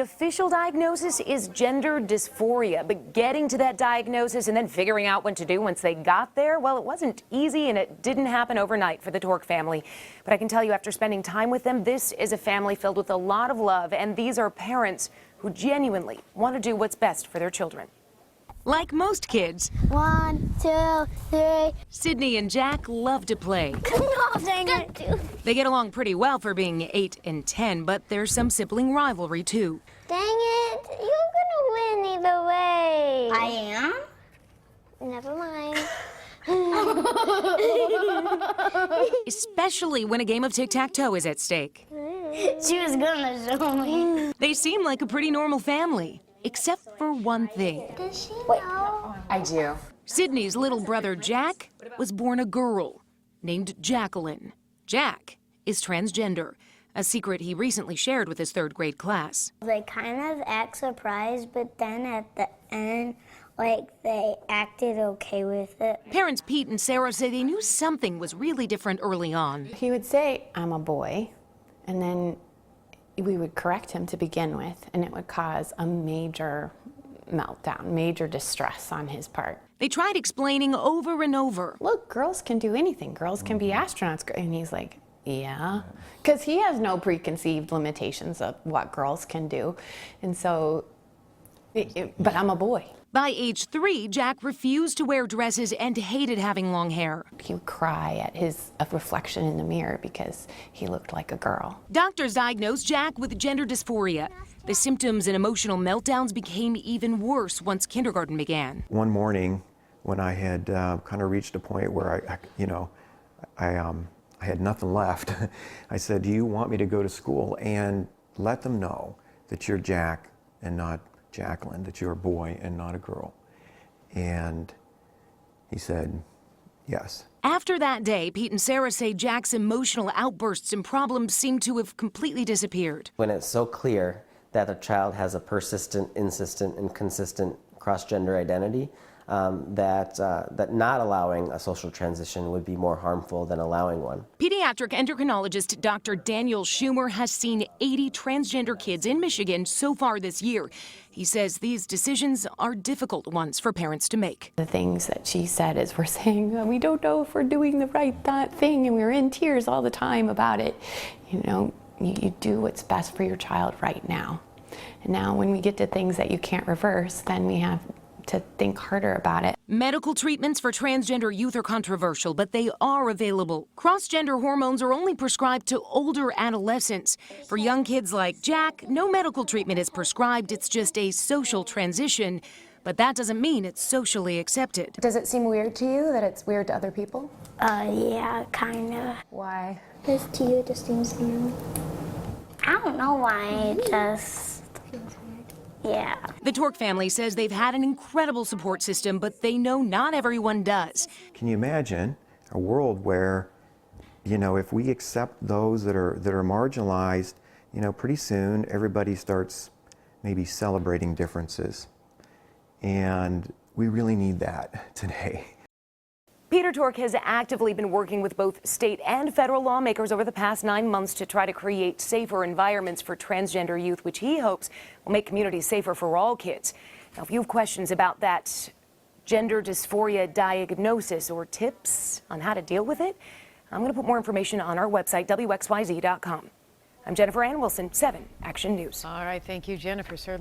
official diagnosis is gender dysphoria, but getting to that diagnosis and then figuring out what to do once they got there, well, it wasn't easy and it didn't happen overnight for the Torque family. But I can tell you, after spending time with them, this is a family filled with a lot of love, and these are parents who genuinely want to do what's best for their children. Like most kids, 1, 2, 3. Sydney and Jack love to play. No, dang it. They get along pretty well for being 8 and 10, but there's some sibling rivalry too. Dang it, you're gonna win either way. I am? Never mind. Especially when a game of tic-tac-toe is at stake. She was gonna show me. They seem like a pretty normal family, except for one thing. Does she know? I do. Sydney's little brother Jack was born a girl named Jacqueline. Jack is transgender, a secret he recently shared with his 3rd grade class. They kind of act surprised, but then at the end, they acted okay with it. Parents Pete and Sarah say they knew something was really different early on. He would say, "I'm a boy," and then we would correct him to begin with, and it would cause a major meltdown, major distress on his part. They tried explaining over and over. Look, girls can do anything. Girls can be astronauts. And he's like, yeah, because he has no preconceived limitations of what girls can do. And so, but I'm a boy. By age 3, Jack refused to wear dresses and hated having long hair. He would cry at his reflection in the mirror because he looked like a girl. Doctors diagnosed Jack with gender dysphoria. The symptoms and emotional meltdowns became even worse once kindergarten began. One morning, when I had kind of reached a point where I had nothing left, I said, "Do you want me to go to school and let them know that you're Jack and not Jacqueline, that you're a boy and not a girl?" And he said, yes. After that day, Pete and Sarah say Jack's emotional outbursts and problems seem to have completely disappeared. When it's so clear that a child has a persistent, insistent, and consistent cross-gender identity, that not allowing a social transition would be more harmful than allowing one. Pediatric endocrinologist Dr. Daniel Schumer has seen 80 transgender kids in Michigan so far this year. He says these decisions are difficult ones for parents to make. The things that she said is, we're saying, we don't know if we're doing the right thing, and we're in tears all the time about it. You know, you do what's best for your child right now. And now when we get to things that you can't reverse, then we have to think harder about it. Medical treatments for transgender youth are controversial, but they are available. Cross-gender hormones are only prescribed to older adolescents. For young kids like Jack, no medical treatment is prescribed. It's just a social transition, but that doesn't mean it's socially accepted. Does it seem weird to you that it's weird to other people? Yeah, kinda. Why? Because to you it just seems weird. I don't know why, it just... Yeah. The Torque family says they've had an incredible support system, but they know not everyone does. Can you imagine a world where, you know, if we accept those that are marginalized, you know, pretty soon everybody starts maybe celebrating differences. And we really need that today. Peter Torque has actively been working with both state and federal lawmakers over the past 9 months to try to create safer environments for transgender youth, which he hopes will make communities safer for all kids. Now, if you have questions about that gender dysphoria diagnosis or tips on how to deal with it, I'm going to put more information on our website, WXYZ.com. I'm Jennifer Ann Wilson, 7 Action News. All right, thank you, Jennifer. Certainly.